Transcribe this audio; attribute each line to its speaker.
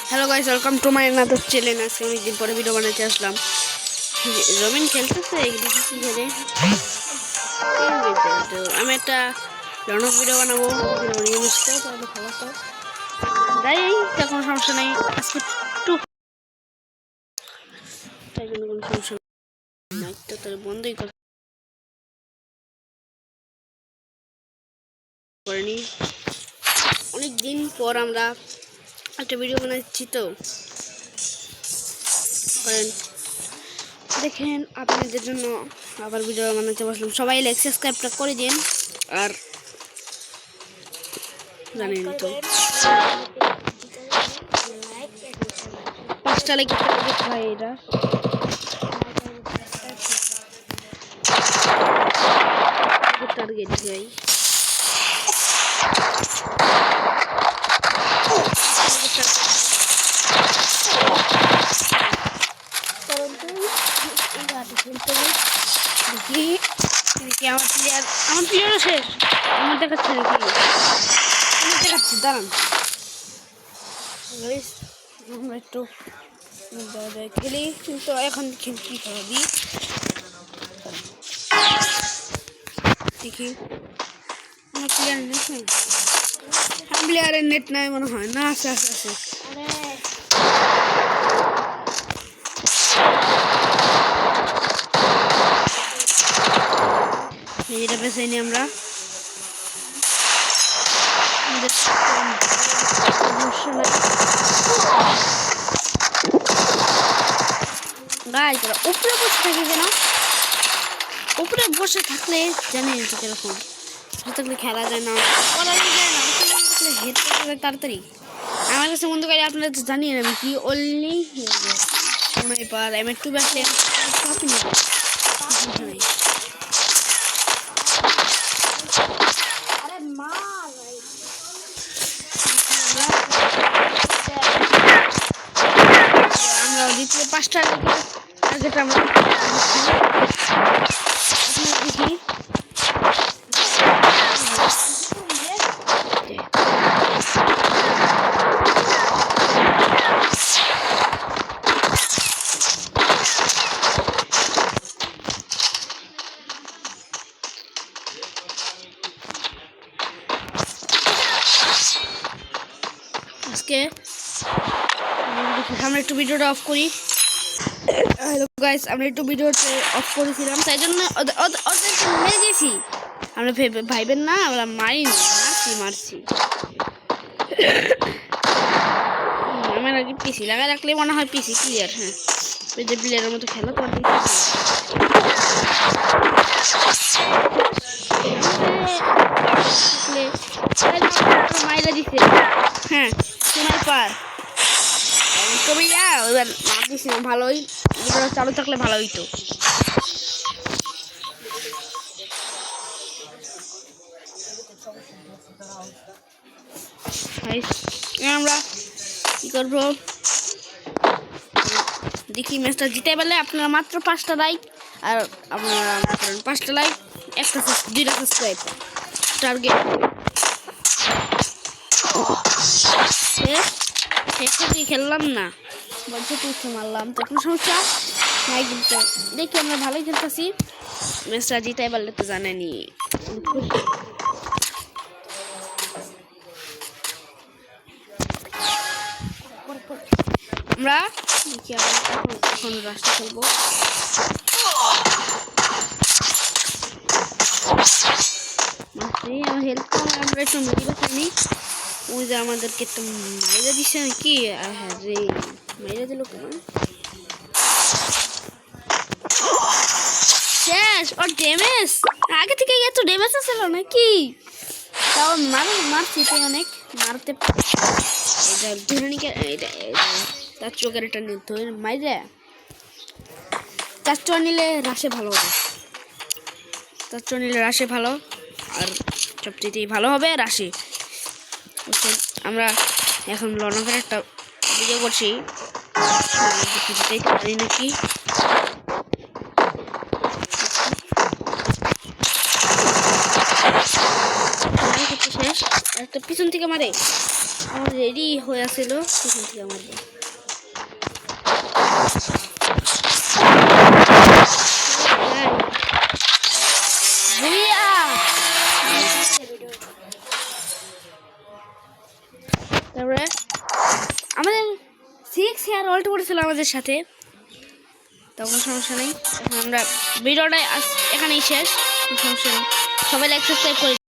Speaker 1: Hello guys, welcome to my another channel. আজকে অনেকদিন পরে ভিডিও বানাতে আসলাম। রবিন খেলতেছে দেখেছি ঘরে। তো আমি একটা লনক ভিডিও বানাবো, নিয়ে বসতে তাহলে ভালো তো তাই কোনো সমস্যা নেই। আজকে একটু তাই জন্য কোনো সমস্যা নাই, তো তাহলে বন্ধই করেনি। অনেকদিন পর আমরা একটা ভিডিও বানাচ্ছি, তো করেন দেখেন আপনাদের জন্য আবার ভিডিও বানাতে বসলাম। সবাই লাইক সাবস্ক্রাইবটা করে দিন, আর জানেন তো 5টা লাইক ভাই, এটা টার্গেট ভাই। আমার প্লেয়ারও শেষ। আমার দেখাচ্ছে নাকি? আমার দেখাচ্ছে, দাঁড়ান আমরা একটু খেলি, কিন্তু এখন কি খেলি দেখি। আমার প্লেয়ার নেট নাই, প্লেয়ারের নেট নাই মনে হয় না। আছে আছে আছে এটা বেছে নিই আমরা। উপরে বসে থাকি কেন? উপরে বসে থাকলে জানেন তো কিরকম থাকলে খেলা যায় না, তাড়াতাড়ি। আমার কাছে বন্ধু করে আপনারা তো জানিয়েন আমি কি অনলি সময় পার আমি একটু বেসলে আমরা দ্বিতীয় 5টা টার্গেট আমরা দেখি। আজকে আমরা একটু ভিডিওটা অফ করি। হ্যালো গাইস, আমরা একটু ভিডিওটা অফ করেছিলাম, তাই জন্য ওদেরকে মেরে দিয়েছি। আমরা ভাইবেন না, আমরা মারছি। আমার আগে পিসি লাগা রাখলে মনে হয় পিসি ক্লিয়ার। হ্যাঁ, ওই যে প্লেয়ারের মতো খেলা তো মাইরা দিছে। হ্যাঁ, তোমার পার তবে এবার মারতেছিলাম ভালোই, চালু থাকলে ভালো হইতো। আমরা কি করবো দেখি। ম্যাচটা জিতে পারলে আপনারা মাত্র 5টা লাইক, আর আপনারা 5টা লাইক 2টা সাবস্ক্রাইব টার্গেট। খেললাম না বলছে তুই মারলাম, তো কোনো সমস্যা নাই, কিন্তু দেখি আমরা ভালোই খেলতেছি। ম্যাচটা জিতাই পারলে তো জানেনি। আমরা দেখি এখন রাস্তা খেলবো। আমার হেল্প আমরা একটু মেরে পাইনি। ওই যে আমাদেরকে একটু মাইরা দিচ্ছে নাকি? হ্যাঁ রে, মাইরা দিল কেন? শেষ ওর ড্যামেজ, আগে থেকে এত ড্যামেজ ছিল নাকি? তাও মারছি তো অনেক মারতে। এটা ধরে নিকে তার চোখের একটা ধরে মাইরা তার চোখ নিলে রাশে ভালো হবে। আর সবচেয়ে ভালো হবে রাশি। আমরা এখন লনকের একটা ভিডিও করছি, পারি নাকি। শেষ একটা পিছন থেকে মারে আমার রেডি হয়ে আসছিল সেখান থেকে আমার তারপরে আমাদের 6 ইয়ার অল্ট করেছিল আমাদের সাথে, তখন সমস্যা নেই। এখন আমরা ভিডিওটা এখানেই শেষ, সমস্যা নেই। সবাই লাইক সাবস্ক্রাইব করে